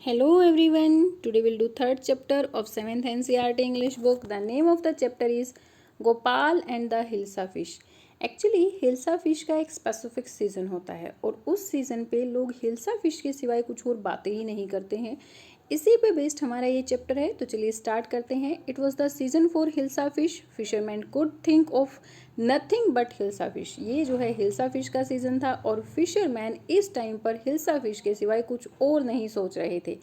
Hello everyone. Today we'll do third chapter of 7th NCERT English book. The name of the chapter is Gopal and the Hilsa Fish. Actually hilsa fish का एक specific season होता है और उस season पे लोग hilsa fish के सिवाय कुछ और बातें ही नहीं करते हैं। इसी पे बेस्ड हमारा ये चैप्टर है, तो चलिए स्टार्ट करते हैं। It was the season for hilsa fish. Fisherman could think of nothing but hilsa fish. ये जो है हिल्सा फिश का सीज़न था और फिशरमैन इस टाइम पर हिल्सा फिश के सिवाय कुछ और नहीं सोच रहे थे।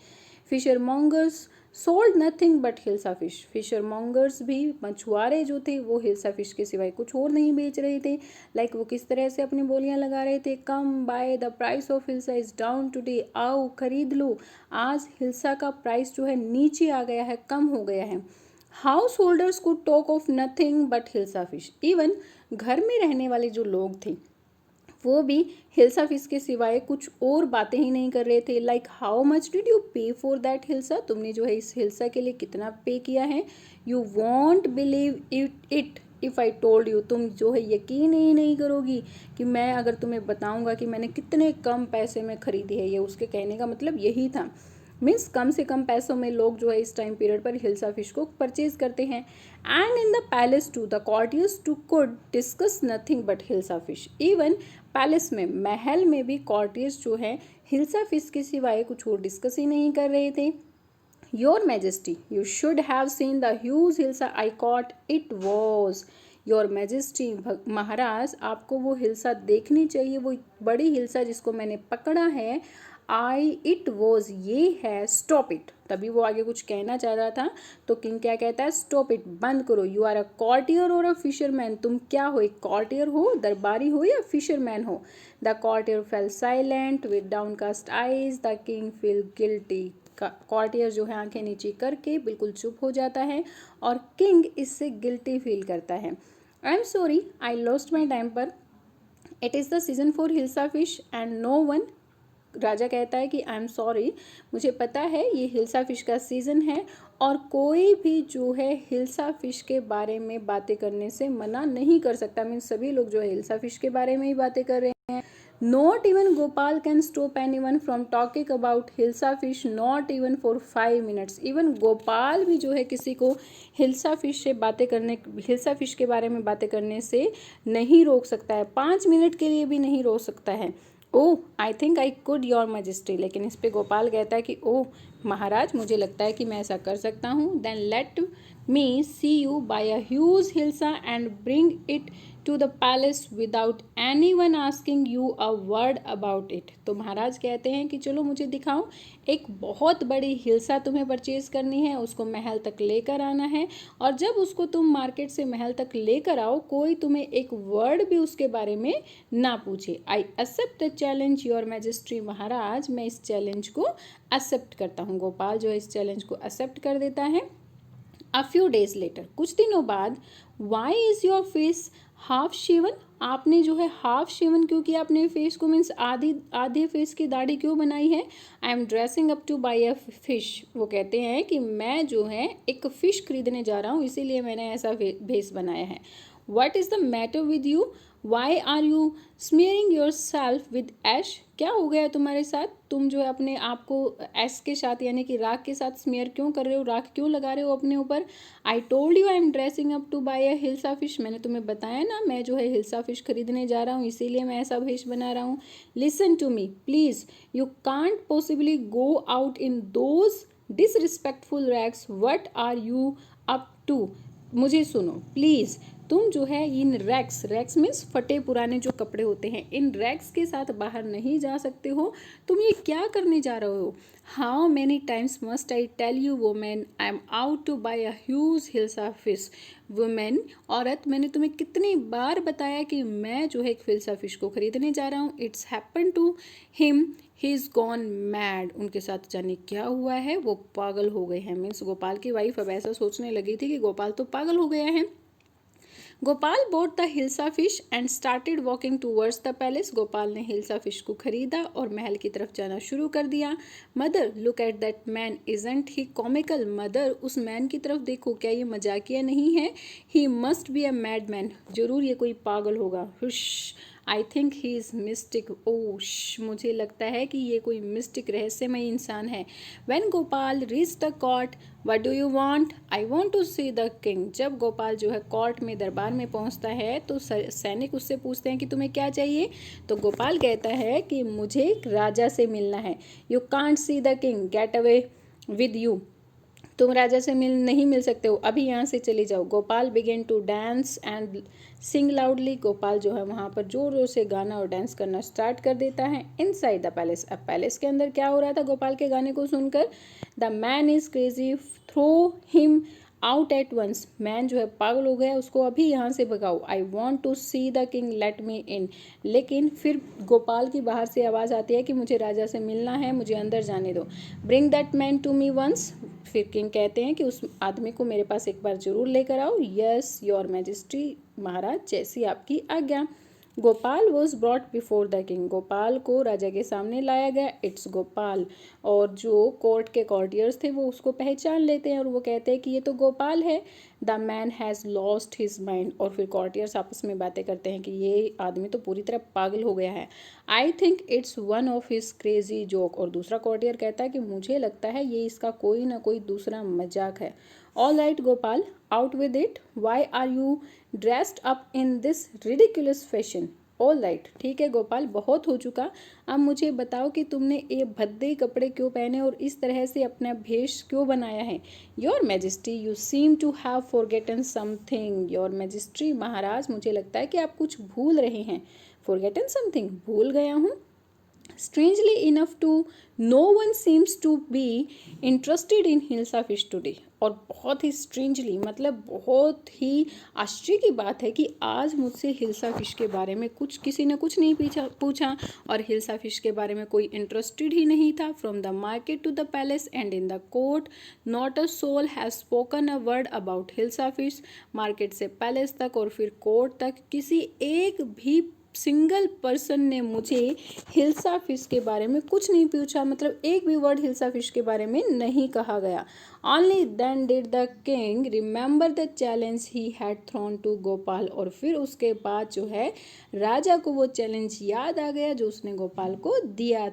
Fisher mongers sold nothing but hilsa fish. Fisher mongers भी, मछुआरे जो थे वो हिल्सा फिश के सिवाय कुछ और नहीं बेच रहे थे। लाइक वो किस तरह से अपनी बोलियां लगा रहे थे, come by the price of hilsa is down today. आओ खरीद लो, आज हिल्सा का प्राइस जो है नीचे आ गया है, कम हो गया है। House holders could talk of nothing but hilsa fish. Even घर में रहने वाले जो लोग थे वो भी हिल्सा फिश के सिवाय कुछ और बातें ही नहीं कर रहे थे। Like how much did you पे फॉर दैट हिल्सा। तुमने जो है इस हिल्सा के लिए कितना पे किया है। You won't believe it if I told you. तुम जो है यकीन ही नहीं करोगी कि मैं अगर तुम्हें बताऊंगा कि मैंने कितने कम पैसे में खरीदी है। ये उसके कहने का मतलब यही था। मीन्स कम से कम पैसों में लोग जो है इस टाइम पीरियड पर हिल्सा फिश को परचेज करते हैं। And in the palace to the courtiers to could discuss nothing but hilsa fish. Even palace में, महल में भी कॉर्टियर्स जो है हिल्सा फिश के सिवाय कुछ और डिस्कस ही नहीं कर रहे थे। Your majesty you should have seen the huge hilsa I caught. It was your majesty, महाराज आपको वो हिल्सा देखनी चाहिए, वो बड़ी हिल्सा जिसको मैंने पकड़ा है। आई इट वॉज, ये है। स्टॉप इट, तभी वो आगे कुछ कहना चाह रहा था तो किंग क्या कहता है, स्टॉप इट, बंद करो। यू आर अ कॉर्टियर और अ फिशरमैन। तुम क्या हो, एक कॉर्टियर हो, दरबारी हो या फिशरमैन हो। The courtier fell silent with downcast eyes. The king feel guilty. Courtier जो है आंखें नीचे करके बिल्कुल चुप हो जाता है और किंग इससे गिल्टी फील करता है। I am sorry I lost my temper. It is the season for hilsa fish and no one. राजा कहता है कि आई एम सॉरी, मुझे पता है ये हिल्सा फिश का सीज़न है और कोई भी जो है हिल्सा फिश के बारे में बातें करने से मना नहीं कर सकता। मीन सभी लोग जो है हिल्सा फिश के बारे में ही बातें कर रहे हैं। Not even Gopal can stop anyone from talking about hilsa fish, not even for 5 minutes. Even Gopal भी जो है किसी को हिल्सा फिश से बातें करने, हिल्सा फिश के बारे में बातें करने से नहीं रोक सकता है, 5 मिनट के लिए भी नहीं रोक सकता है। Oh I think I could your majesty. लेकिन इस पे गोपाल कहता है कि ओह महाराज, मुझे लगता है कि मैं ऐसा कर सकता हूँ। Then let me see you buy a huge hilsa and bring it to the palace without any one asking you a word about it. तो महाराज कहते हैं कि चलो मुझे दिखाओ, एक बहुत बड़ी हिल्सा तुम्हें परचेज करनी है, उसको महल तक लेकर आना है और जब उसको तुम मार्केट से महल तक लेकर आओ कोई तुम्हें एक वर्ड भी उसके बारे में ना पूछे। I accept the challenge your majesty. महाराज मैं इस चैलेंज को एक्सेप्ट करता हूँ। गोपाल जो है इस चैलेंज को एक्सेप्ट कर देता है। अ फ्यू डेज लेटर, कुछ दिनों बाद, why is your face half shaven. आपने जो है हाफ शेवन क्यों किया अपने फेस को, मीन्स आधे फेस की दाढ़ी क्यों बनाई है। I am dressing up two by a fish. वो कहते हैं कि मैं जो है एक फिश खरीदने जा रहा हूँ इसीलिए मैंने ऐसा भेस बनाया है। What is the matter with you, why are you smearing yourself with ash. क्या हो गया तुम्हारे साथ, तुम जो है अपने आप को ऐश के साथ यानी कि राख के साथ स्मीयर क्यों कर रहे हो, राख क्यों लगा रहे हो अपने ऊपर। I told you I am dressing up to buy a hilsa fish. मैंने तुम्हें बताया ना मैं जो है हिल्सा फिश खरीदने जा रहा हूँ इसीलिए मैं ऐसा भेष बना रहा हूँ। Listen to me please, you can't possibly go out in those disrespectful rags. What are you up to. मुझे सुनो प्लीज़, तुम जो है इन रैक्स मीन्स फटे पुराने जो कपड़े होते हैं, इन रैक्स के साथ बाहर नहीं जा सकते हो। तुम ये क्या करने जा रहे हो। How many times must I tell you woman I am out to buy a huge hilsa fish. Woman, औरत, मैंने तुम्हें कितनी बार बताया कि मैं जो है एक हिल्सा फिश को खरीदने जा रहा हूँ। It's happen to him, he is gone mad. उनके साथ जाने क्या हुआ है, वो पागल हो गए हैं। मीन्स गोपाल की वाइफ अब ऐसा सोचने लगी थी कि गोपाल तो पागल हो गया है। Gopal bought the hilsa fish and started walking towards the palace. Gopal ने हिल्सा फिश को खरीदा और महल की तरफ जाना शुरू कर दिया। Mother look at that man, isn't he comical. Mother उस मैन की तरफ देखो, क्या ये मजाकिया नहीं है। He must be a mad man, जरूर ये कोई पागल होगा। Hush, I think he is mystic. ओश, मुझे लगता है कि ये कोई मिस्टिक रहस्यमय इंसान है। When Gopal reach the court, what do you want? I want to see the king. जब गोपाल जो है कोर्ट में, दरबार में पहुंचता है तो सैनिक उससे पूछते हैं कि तुम्हें क्या चाहिए? तो गोपाल कहता है कि मुझे राजा से मिलना है। You can't see the king, get away with you. तुम राजा से नहीं मिल सकते हो, अभी यहाँ से चले जाओ। Gopal began to dance and sing loudly. Gopal जो है वहाँ पर जोर जोर से गाना और डांस करना स्टार्ट कर देता है। इनसाइड द पैलेस, अब पैलेस के अंदर क्या हो रहा था गोपाल के गाने को सुनकर? The man is crazy, throw him out at once. Man जो है पागल हो गया, उसको अभी यहाँ से भगाओ। I want to see the king, let me in. लेकिन फिर गोपाल की बाहर से आवाज़ आती है कि मुझे राजा से मिलना है, मुझे अंदर जाने दो। Bring that man to me once. फिर किंग कहते हैं कि उस आदमी को मेरे पास एक बार जरूर लेकर आओ। यस योर मैजेस्टी, महाराज जैसी आपकी आज्ञा। Gopal was brought before the king. Gopal को राजा के सामने लाया गया। इट्स गोपाल। और जो कोर्ट के कॉर्टियर्स थे वो उसको पहचान लेते हैं और वो कहते हैं कि ये तो गोपाल है। The man has lost his mind. और फिर कॉर्टियर्स आपस में बातें करते हैं कि ये आदमी तो पूरी तरह पागल हो गया है। I think it's one of his crazy joke. और दूसरा कॉर्टियर कहता है कि मुझे लगता है ये इसका कोई ना कोई दूसरा मजाक है। All right Gopal, out with it. Why are you dressed up in this ridiculous fashion? All right, ठीक है गोपाल, बहुत हो चुका। अब मुझे बताओ कि तुमने ये भद्दे कपड़े क्यों पहने और इस तरह से अपना भेष क्यों बनाया है? Your majesty, you seem to have forgotten something. Your majesty, महाराज मुझे लगता है कि आप कुछ भूल रहे हैं। फॉरगेटन समथिंग, भूल गया हूँ। Strangely enough to no one seems to be interested in hilsa fish today। और बहुत ही स्ट्रेंजली, मतलब बहुत ही आश्चर्य की बात है कि आज मुझसे हिल्सा फिश के बारे में किसी ने कुछ नहीं पूछा और हिल्सा फिश के बारे में कोई इंटरेस्टेड ही नहीं था। From the market to the palace and in the court not a soul has spoken a word about hilsa fish. Market से पैलेस तक और फिर कोर्ट तक किसी एक भी सिंगल पर्सन ने मुझे हिल्सा फिश के बारे में कुछ नहीं पूछा, मतलब एक भी वर्ड हिल्सा फिश के बारे में नहीं कहा गया। Only then did the king remember the challenge he had thrown to Gopal. और फिर उसके बाद जो है राजा को वो चैलेंज याद आ गया जो उसने गोपाल को दिया।